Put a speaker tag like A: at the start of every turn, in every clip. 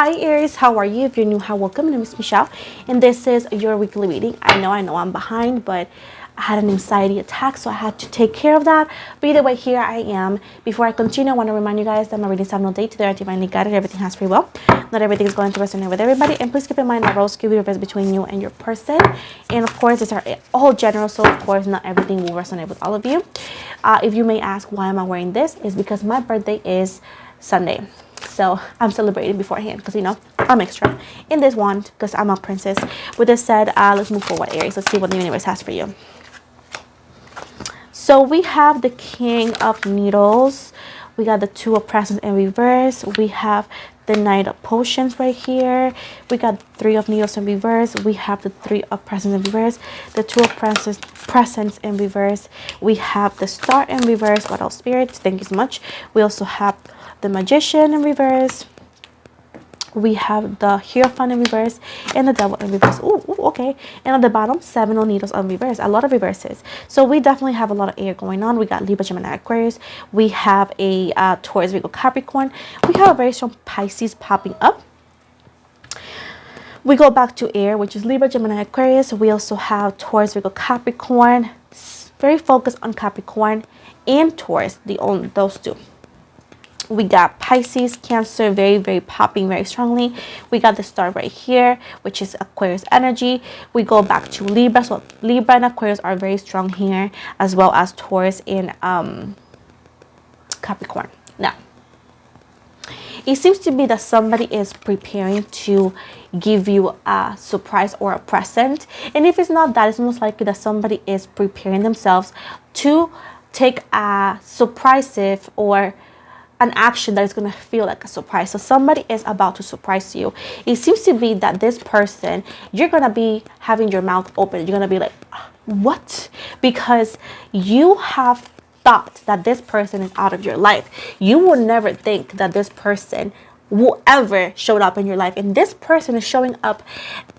A: Hi Aries, how are you? If you're new, hi, welcome. My name is Michelle and this is your weekly reading. I know I'm behind, but I had an anxiety attack, so I had to take care of that. But either way, here I am. Before I continue, I want to remind you guys that my readings have no date. They are divinely guided. Everything has free will. Not everything is going to resonate with everybody. And please keep in mind that roles could be reversed between you and your person. And of course, these are all general, so of course, not everything will resonate with all of you. If you may ask, why am I wearing this? It's because my birthday is Sunday. So I'm celebrating beforehand because, you know, I'm extra in this one because I'm a princess. With this said, let's move forward, Aries. Let's see what the universe has for you. So we have the King of Needles. We got the Two of Presents in reverse. We have the Knight of Potions right here. We got Three of Needles in reverse. We have the Three of Presents in reverse. The Two of Presents in reverse. We have the Star in reverse. What else, spirits? Thank you so much. We also have the Magician in reverse. We have the Hierophant in reverse and the Devil in reverse. Ooh, okay. And at the bottom, Seven of Needles on reverse. A lot of reverses. So we definitely have a lot of air going on. We got Libra, Gemini, Aquarius. We have a Taurus, Virgo, Capricorn. We have a very strong Pisces popping up. We go back to air, which is Libra, Gemini, Aquarius. We also have Taurus, Virgo, Capricorn. Very focused on Capricorn and Taurus, those two. We got Pisces, Cancer, very popping very strongly. We got the Star right here, which is Aquarius energy. We go back to Libra. So Libra and Aquarius are very strong here, as well as Taurus and Capricorn. Now, it seems to be that somebody is preparing to give you a surprise or a present. And if it's not that, it's most likely that somebody is preparing themselves to take a surprise or an action that is going to feel like a surprise. So somebody is about to surprise you. It seems to be that this person, you're going to be having your mouth open. You're going to be like, what? Because you have thought that this person is out of your life. You will never think that this person will ever show up in your life. And this person is showing up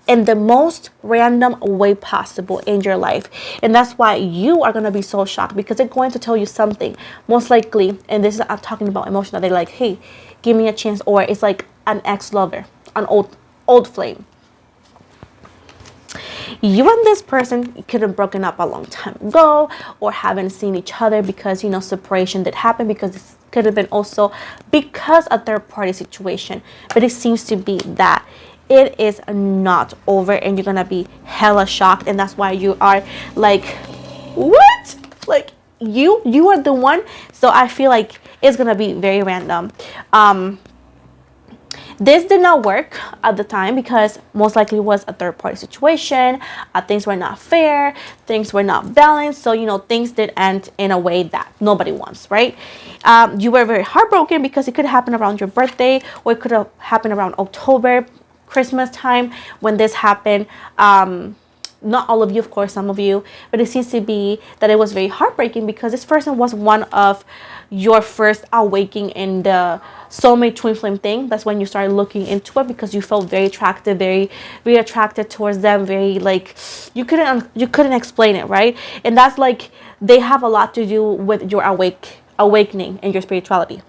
A: in the most random way possible in your life. And that's why you are going to be so shocked, because they're going to tell you something most likely. And this is, I'm talking about emotional. They're like, hey, give me a chance. Or it's like an ex-lover, an old flame. You and this person could have broken up a long time ago, or haven't seen each other because, you know, separation did happen, because it could have been also because a third party situation. But it seems to be that it is not over, and you're gonna be hella shocked. And that's why you are like, what? Like you are the one. So I feel like it's gonna be very random. This did not work at the time because most likely it was a third party situation. Things were not fair. Things were not balanced. So, you know, things did end in a way that nobody wants, right? You were very heartbroken because it could happen around your birthday, or it could have happened around October, Christmas time when this happened. Not all of you, of course, some of you, but it seems to be that it was very heartbreaking because this person was one of your first awakening in the soulmate twin flame thing. That's when you started looking into it because you felt very attracted, very attracted towards them, very like you couldn't explain it, right? And that's like they have a lot to do with your awakening and your spirituality.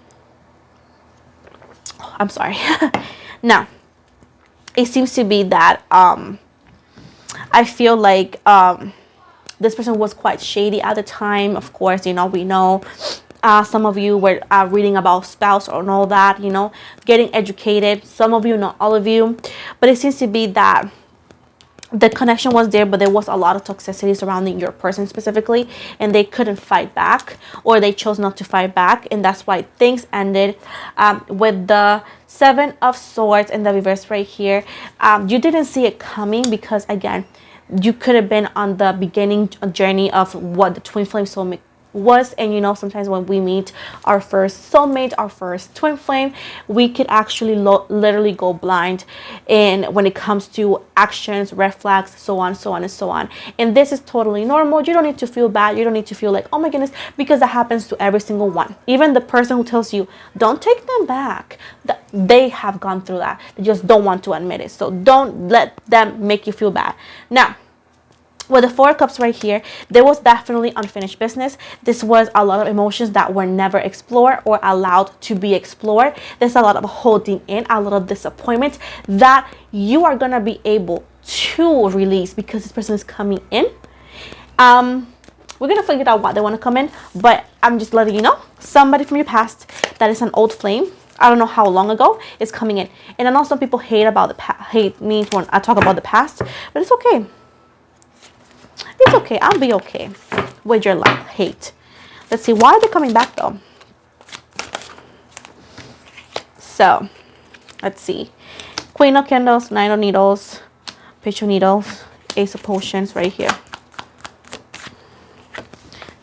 A: Oh, I'm sorry. Now, it seems to be that I feel like this person was quite shady at the time. Of course, you know, we know some of you were reading about spouse or all that, you know, getting educated. Some of you, not all of you. But it seems to be that the connection was there, but there was a lot of toxicity surrounding your person specifically, and they couldn't fight back, or they chose not to fight back, and that's why things ended with the Seven of Swords in the reverse right here. You didn't see it coming because, again, you could have been on the beginning journey of what the twin flame soulmate was. And you know, sometimes when we meet our first soulmate, our first twin flame, we could actually literally go blind, and when it comes to actions, red flags, so on and so on. And this is totally normal. You don't need to feel bad. You don't need to feel like, oh my goodness, because that happens to every single one. Even the person who tells you don't take them back, they have gone through that. They just don't want to admit it. So don't let them make you feel bad. Now, With the Four of Cups right here, there was definitely unfinished business. This was a lot of emotions that were never explored or allowed to be explored. There's a lot of holding in, a lot of disappointment that you are going to be able to release because this person is coming in. We're going to figure out why they want to come in, but I'm just letting you know, somebody from your past that is an old flame, I don't know how long ago, is coming in. And I know some people hate me when I talk about the past, but it's okay. It's okay. I'll be okay with your love, hate. Let's see. Why are they coming back though? So, let's see. Queen of Candles, Nine of Needles, Page of Needles, Ace of Potions right here.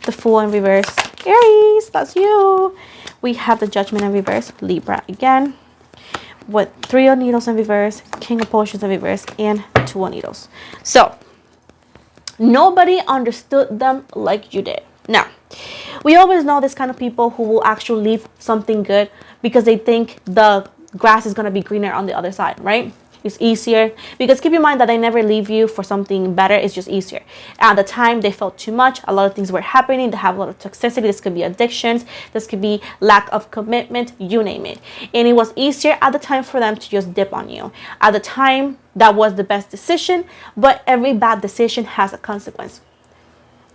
A: The Fool in reverse. Aries, that's you. We have the Judgment in reverse. Libra again. With Three of Needles in reverse, King of Potions in reverse, and Two of Needles. So, nobody understood them like you did. Now, we always know this kind of people who will actually leave something good because they think the grass is going to be greener on the other side, right? It's easier because keep in mind that they never leave you for something better. It's just easier. At the time, they felt too much. A lot of things were happening. They have a lot of toxicity. This could be addictions. This could be lack of commitment, you name it. And it was easier at the time for them to just dip on you. At the time, that was the best decision, but every bad decision has a consequence.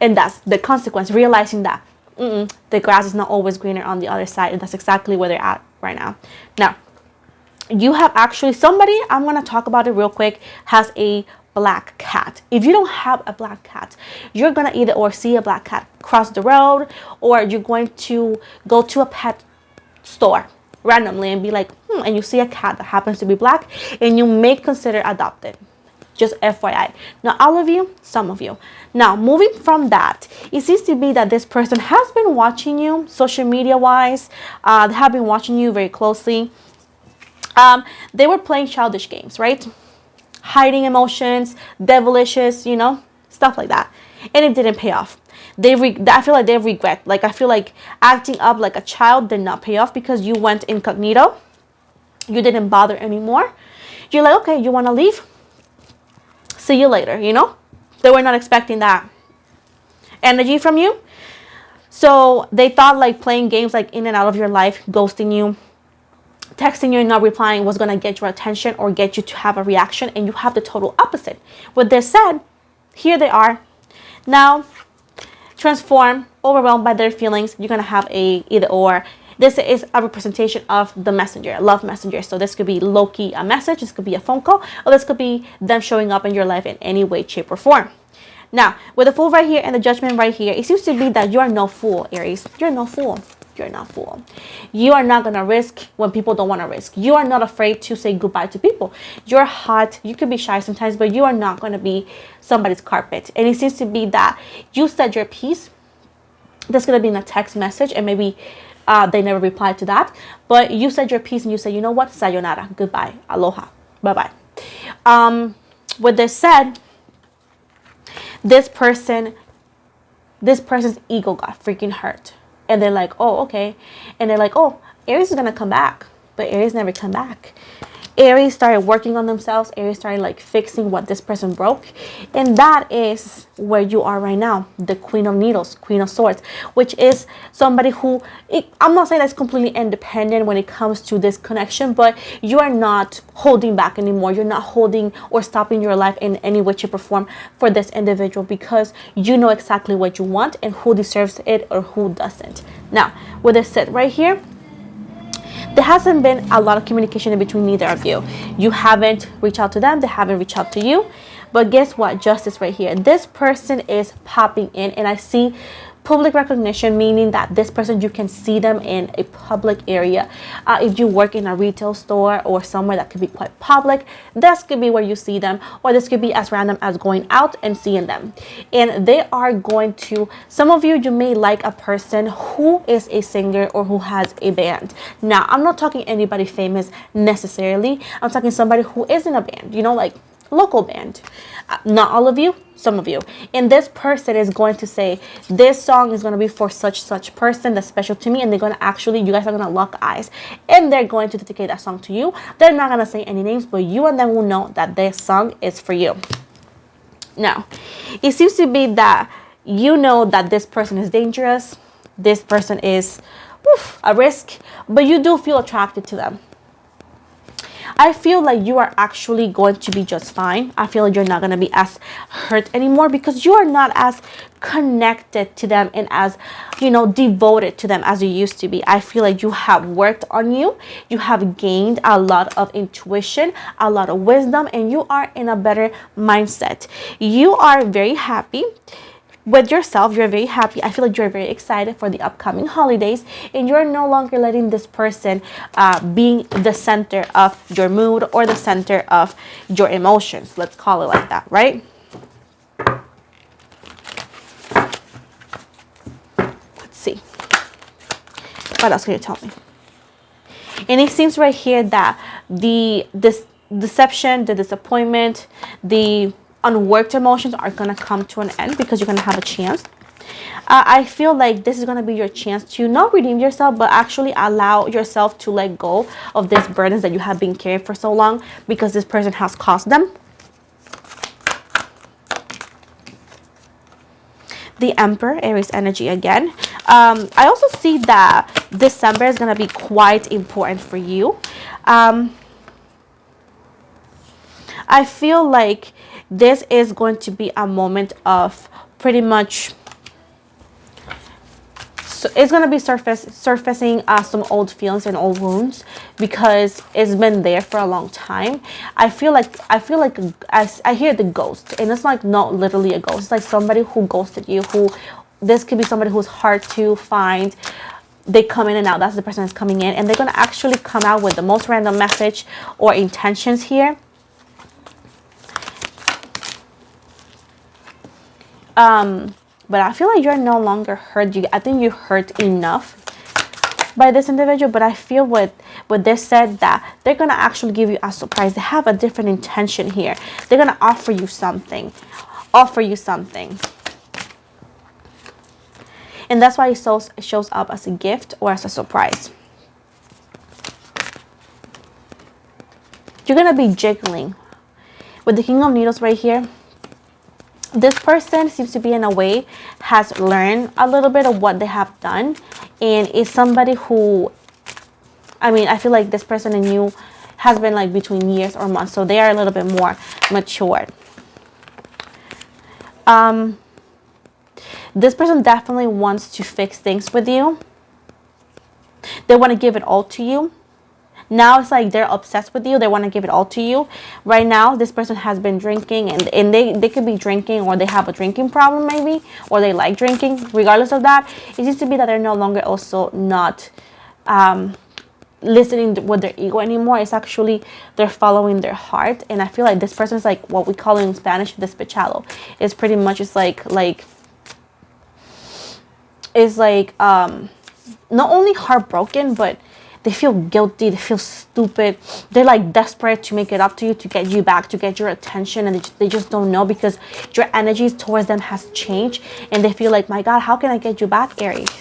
A: And that's the consequence, realizing that the grass is not always greener on the other side. And that's exactly where they're at right now. Now, you have actually somebody, I'm going to talk about it real quick, has a black cat. If you don't have a black cat, you're going to either or see a black cat cross the road, or you're going to go to a pet store randomly and be like, and you see a cat that happens to be black, and you may consider adopted. Just FYI. Not all of you, some of you. Now, moving from that, it seems to be that this person has been watching you social media wise. They have been watching you very closely. They were playing childish games, right? Hiding emotions, devilishes, you know, stuff like that. And it didn't pay off. I feel like they regret. Like, I feel like acting up like a child did not pay off because you went incognito. You didn't bother anymore. You're like, okay, you want to leave? See you later, you know? They were not expecting that energy from you. So they thought like playing games like in and out of your life, ghosting you, texting you and not replying was going to get your attention or get you to have a reaction, and you have the total opposite. With this said, here they are now, transformed, overwhelmed by their feelings. You're going to have a either or. This is a representation of the messenger, love messenger. So this could be low-key a message, this could be a phone call, or this could be them showing up in your life in any way, shape, or form. Now, with the Fool right here and the Judgment right here, it seems to be that you are no fool, Aries. You're no fool. You're not fool. You are not going to risk when people don't want to risk. You are not afraid to say goodbye to people. You're hot. You could be shy sometimes, but you are not going to be somebody's carpet. And it seems to be that you said your piece. That's going to be in a text message, and maybe they never replied to that. But you said your piece and you said, you know what? Sayonara. Goodbye. Aloha. Bye-bye. With this said, this person's ego got freaking hurt. And they're like, oh, okay. And they're like, oh, Aries is going to come back. But Aries never come back. Aries started working on themselves. Aries started like fixing what this person broke. And that is where you are right now. The Queen of Needles, Queen of Swords, which is somebody who, I'm not saying that's completely independent when it comes to this connection, but you are not holding back anymore. You're not holding or stopping your life in any way, shape, or form for this individual, because you know exactly what you want and who deserves it or who doesn't. Now, with this set right here, there hasn't been a lot of communication in between neither of you. You haven't reached out to them. They haven't reached out to you. But guess what? Justice right here. This person is popping in, and I see public recognition, meaning that this person, you can see them in a public area. If you work in a retail store or somewhere that could be quite public, this could be where you see them, or this could be as random as going out and seeing them. And they are going to, some of you may like a person who is a singer or who has a band. Now, I'm not talking anybody famous necessarily. I'm talking somebody who is in a band, you know, like local band. Not all of you, some of you. And this person is going to say, this song is going to be for such person that's special to me, and they're going to actually, you guys are going to lock eyes, and they're going to dedicate that song to you. They're not going to say any names, but you and them will know that this song is for you. Now, it seems to be that you know that this person is dangerous. This person is a risk, but you do feel attracted to them. I feel like you are actually going to be just fine. I feel like you're not going to be as hurt anymore because you are not as connected to them and as, you know, devoted to them as you used to be. I feel like you have worked on you. You have gained a lot of intuition, a lot of wisdom, and you are in a better mindset. You are very happy with yourself. You're very happy. I feel like you're very excited for the upcoming holidays, and you're no longer letting this person being the center of your mood or the center of your emotions. Let's call it like that, right? Let's see. What else can you tell me? And it seems right here that this deception, the disappointment, the unworked emotions are going to come to an end because you're going to have a chance. I feel like this is going to be your chance to not redeem yourself, but actually allow yourself to let go of these burdens that you have been carrying for so long because this person has caused them. The Emperor, Aries energy again. I also see that December is going to be quite important for you. I feel like this is going to be a moment of pretty much, so it's going to be surfacing some old feelings and old wounds because it's been there for a long time. I feel like I hear the ghost, and it's like not literally a ghost. It's like somebody who ghosted you. This could be somebody who's hard to find. They come in and out. That's the person that's coming in, and they're going to actually come out with the most random message or intentions here. But I feel like you're no longer hurt. I think you hurt enough by this individual, but I feel with this said that they're going to actually give you a surprise. They have a different intention here. They're going to offer you something. And that's why it shows up as a gift or as a surprise. You're going to be jiggling. With the King of Needles right here, this person seems to be in a way has learned a little bit of what they have done, and is somebody who, I mean, I feel like this person and you has been like between years or months, so they are a little bit more matured. This person definitely wants to fix things with you. They want to give it all to you. Now it's like they're obsessed with you. They want to give it all to you. Right now, this person has been drinking, and they could be drinking, or they have a drinking problem maybe, or they like drinking. Regardless of that, it seems to be that they're no longer also not listening with their ego anymore. It's actually they're following their heart. And I feel like this person is like what we call in Spanish despechado. It's pretty much it's like not only heartbroken, but they feel guilty, they feel stupid. They're like desperate to make it up to you, to get you back, to get your attention, and they just don't know because your energies towards them has changed, and they feel like, my God, how can I get you back, Aries?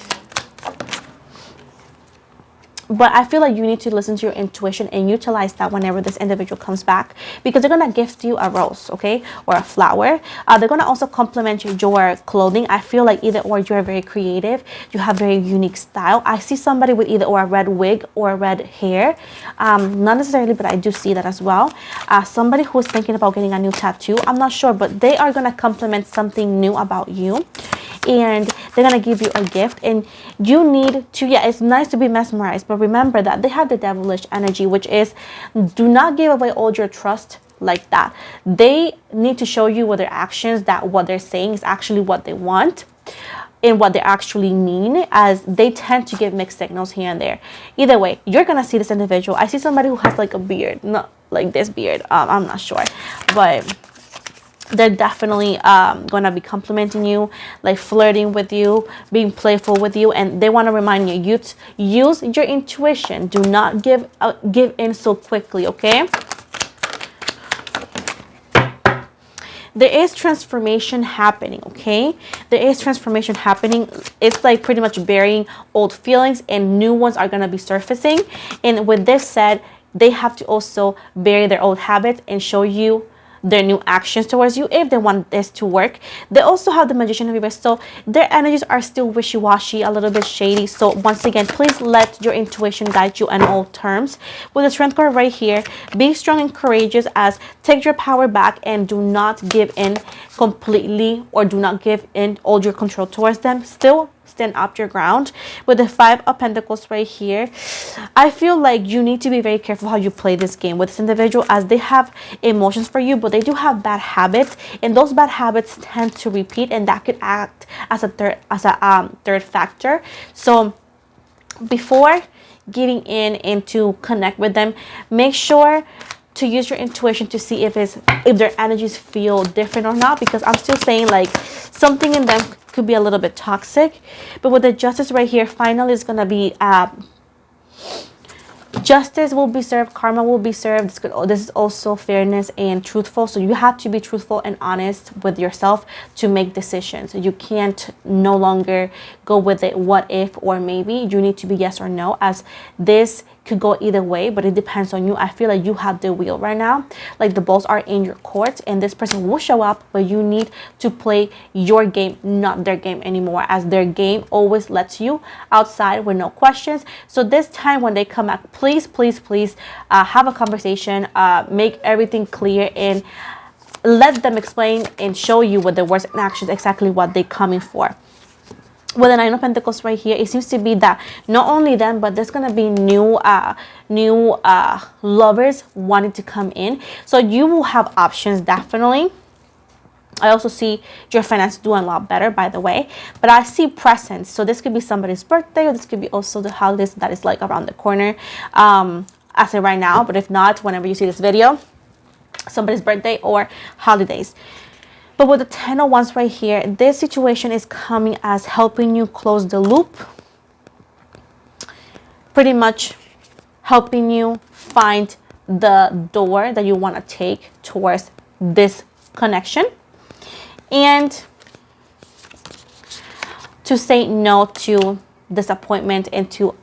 A: But I feel like you need to listen to your intuition and utilize that whenever this individual comes back, because they're going to gift you a rose, okay, or a flower. They're going to also compliment your clothing. I feel like either or you're very creative. You have very unique style. I see somebody with either or a red wig or red hair. Not necessarily, but I do see that as well. Somebody who's thinking about getting a new tattoo. I'm not sure, but they are going to compliment something new about you. And they're going to give you a gift, and you need to, yeah, it's nice to be mesmerized, but remember that they have the devilish energy, which is do not give away all your trust like that. They need to show you with their actions that what they're saying is actually what they want and what they actually mean, as they tend to give mixed signals here and there. Either way, you're going to see this individual. I see somebody who has like a beard, not like this beard. I'm not sure, but they're definitely going to be complimenting you, like flirting with you, being playful with you, and they want to remind you, use your intuition. Do not give in so quickly, okay? There is transformation happening, okay? There is transformation happening. It's like pretty much burying old feelings, and new ones are going to be surfacing. And with this said, they have to also bury their old habits and show you their new actions towards you if they want this to work. They also have the Magician of reverse, so their energies are still wishy-washy, a little bit shady. So once again, please let your intuition guide you on all terms. With the Strength card right here, be strong and courageous, as take your power back and do not give in completely, or do not give in all your control towards them. Still stand up your ground. With the Five of Pentacles right here, I feel like you need to be very careful how you play this game with this individual, as they have emotions for you, but they do have bad habits, and those bad habits tend to repeat, and that could act as a third factor. So before getting into connect with them, make sure to use your intuition to see if their energies feel different or not, because I'm still saying like something in them could be a little bit toxic. But with the Justice right here, finally is going to be justice will be served, karma will be served. This is also fairness and truthful. So you have to be truthful and honest with yourself to make decisions. You can't no longer go with it what if or maybe. You need to be yes or no, as this could go either way, but it depends on you. I feel like you have the wheel right now, like the balls are in your court, and this person will show up, but you need to play your game, not their game anymore, as their game always lets you outside with no questions. So this time when they come back, please have a conversation, make everything clear, and let them explain and show you with their words and actions exactly what they're coming for. With the Nine of Pentacles right here, it seems to be that not only them, but there's gonna be new lovers wanting to come in. So you will have options, definitely. I also see your finance doing a lot better, by the way, but I see presents. So this could be somebody's birthday, or this could be also the holidays that is like around the corner, as of right now. But if not, whenever you see this video, somebody's birthday or holidays. But with the Ten of Wands right here, this situation is coming as helping you close the loop. Pretty much helping you find the door that you want to take towards this connection. And to say no to disappointment and to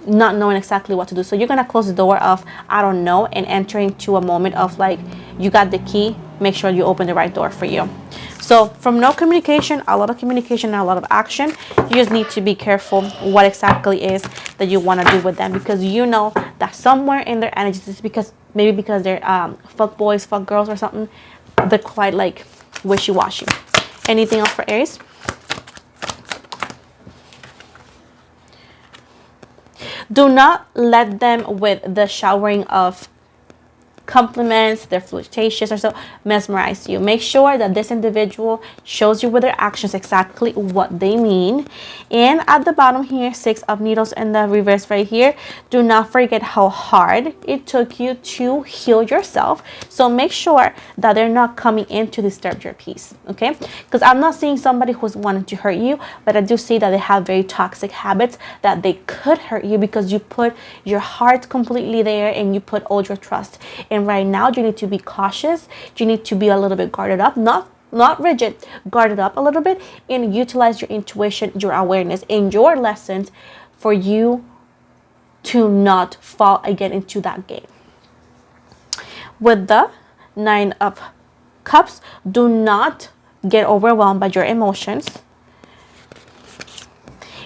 A: not knowing exactly what to do. So you're going to close the door of I don't know and enter into a moment of like you got the key. Make sure you open the right door for you. So from no communication, a lot of communication and a lot of action. You just need to be careful what exactly is that you want to do with them, because you know that somewhere in their energies, it's because maybe because they're fuck boys, fuck girls or something, they're quite like wishy-washy. Anything else for Aries? Do not let them with the showering of compliments, they're flirtatious or so, mesmerize you. Make sure that this individual shows you with their actions exactly what they mean. And at the bottom here, Six of Needles in the reverse right here, do not forget how hard it took you to heal yourself. So make sure that they're not coming in to disturb your peace, okay? Because I'm not seeing somebody who's wanting to hurt you, but I do see that they have very toxic habits that they could hurt you because you put your heart completely there and you put all your trust. And right now you need to be cautious. You need to be a little bit guarded up, not rigid, guarded up a little bit, and utilize your intuition, your awareness, and your lessons for you to not fall again into that game. With the Nine of Cups, do not get overwhelmed by your emotions.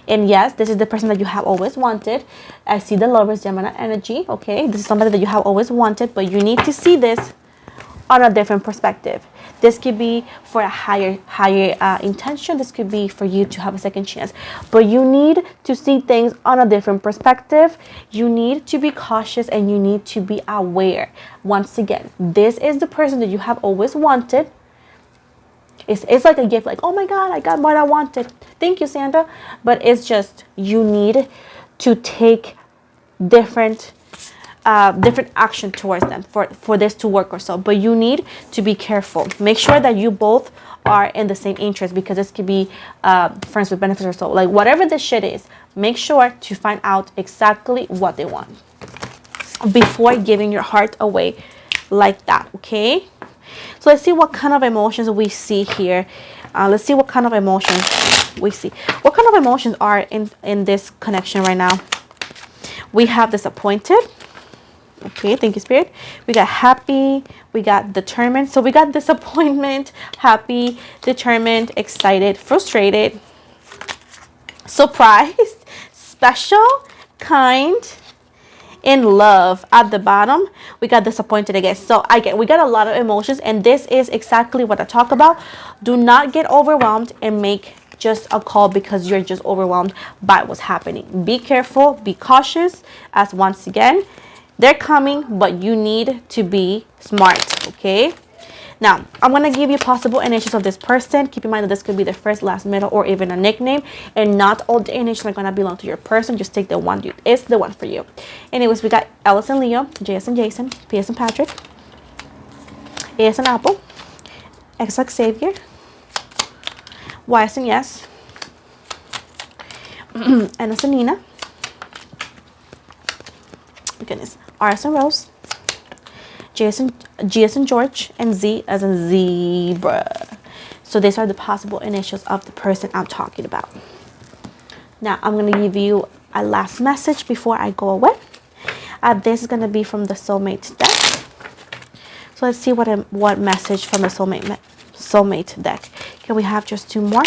A: And yes, this is the person that you have always wanted. I see the Lovers, Gemini energy, okay? This is somebody that you have always wanted, but you need to see this on a different perspective. This could be for a higher intention. This could be for you to have a second chance. But you need to see things on a different perspective. You need to be cautious and you need to be aware. Once again, this is the person that you have always wanted. It's like a gift, like, oh my God, I got what I wanted. Thank you, Santa. But it's just, you need to take different action towards them for this to work or so. But you need to be careful. Make sure that you both are in the same interest, because this could be friends with benefits or so. Like whatever this shit is, make sure to find out exactly what they want before giving your heart away like that, okay? So let's see what kind of emotions we see here. Let's see what kind of emotions we see. What kind of emotions are in this connection right now? We have disappointed. Okay, thank you, Spirit. We got happy, we got determined. So we got disappointment, happy, determined, excited, frustrated, surprised, special, kind, in love. At the bottom, we got disappointed again. So again, we got a lot of emotions, and this is exactly what I talk about. Do not get overwhelmed and make just a call because you're just overwhelmed by what's happening. Be careful, be cautious, as once again, they're coming, but you need to be smart. Okay, now, I'm going to give you possible initials of this person. Keep in mind that this could be the first, last, middle, or even a nickname. And not all the initials are going to belong to your person. Just take the one that is the one for you. Anyways, we got L as in Leo, J as in Jason, P as in Patrick, A as in Apple, X like Xavier, Y as in Yes, N as in Nina, goodness, R as in Rose, G as in George, and Z as in zebra. So these are the possible initials of the person I'm talking about. Now I'm going to give you a last message before I go away. This is going to be from the soulmate deck. So let's see what message from the soulmate deck. Can we have just 2 more?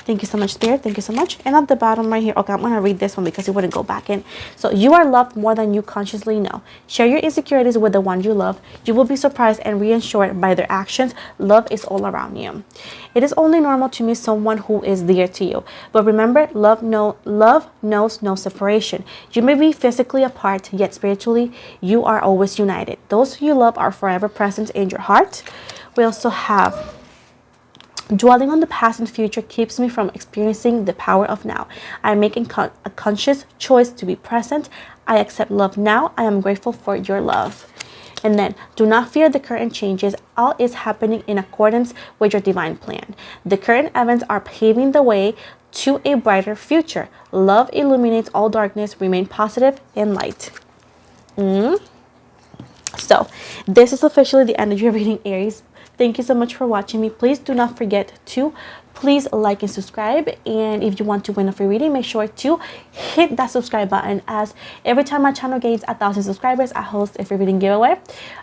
A: Thank you so much, Spirit. Thank you so much. And at the bottom right here, okay, I'm going to read this one because it wouldn't go back in. So you are loved more than you consciously know. Share your insecurities with the one you love. You will be surprised and reassured by their actions. Love is all around you. It is only normal to miss someone who is dear to you. But remember, love knows no separation. You may be physically apart, yet spiritually, you are always united. Those you love are forever present in your heart. We also have dwelling on the past and future keeps me from experiencing the power of now. I am making a conscious choice to be present. I accept love now. I am grateful for your love. And then, do not fear the current changes. All is happening in accordance with your divine plan. The current events are paving the way to a brighter future. Love illuminates all darkness. Remain positive and light. So, this is officially the end of your reading, Aries. Thank you so much for watching me. Please do not forget to please like and subscribe. And if you want to win a free reading, make sure to hit that subscribe button, as every time my channel gains 1,000 subscribers, I host a free reading giveaway.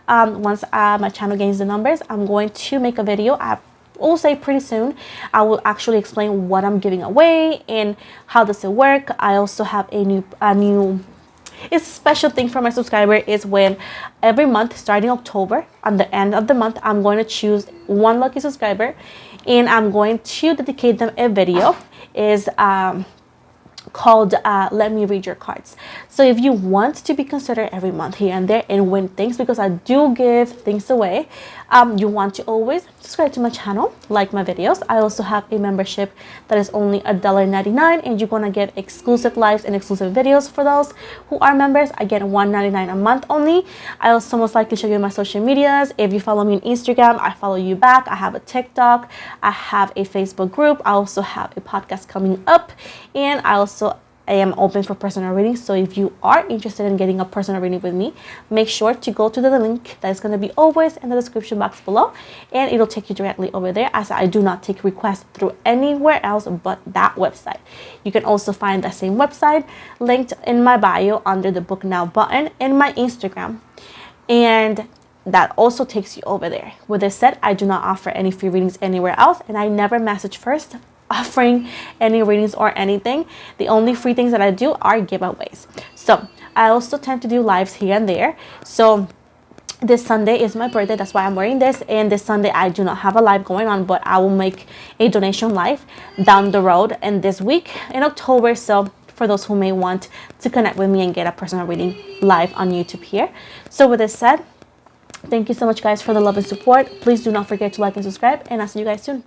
A: Once my channel gains the numbers, I'm going to make a video. I will say pretty soon. I will actually explain what I'm giving away and how does it work. I also have a new it's a special thing for my subscriber is when every month starting October, on the end of the month, I'm going to choose one lucky subscriber and I'm going to dedicate them a video. Is called Let Me Read Your Cards. So if you want to be considered every month here and there and win things, because I do give things away, you want to always subscribe to my channel, like my videos. I also have a membership that is only $1.99 and you're going to get exclusive lives and exclusive videos for those who are members. I get $1.99 a month only. I also most likely show you my social medias. If you follow me on Instagram, I follow you back. I have a TikTok. I have a Facebook group. I also have a podcast coming up, and I am open for personal readings. So if you are interested in getting a personal reading with me, make sure to go to the link that is going to be always in the description box below, and it'll take you directly over there, as I do not take requests through anywhere else but that website. You can also find that same website linked in my bio under the Book Now button in my Instagram, and that also takes you over there. With this said, I do not offer any free readings anywhere else, and I never message first offering any readings or anything. The only free things that I do are giveaways. So I also tend to do lives here and there. So this Sunday is my birthday, that's why I'm wearing this, and this Sunday I do not have a live going on, but I will make a donation live down the road and this week in October. So for those who may want to connect with me and get a personal reading live on YouTube here. So with this said, thank you so much guys for the love and support. Please do not forget to like and subscribe, and I'll see you guys soon.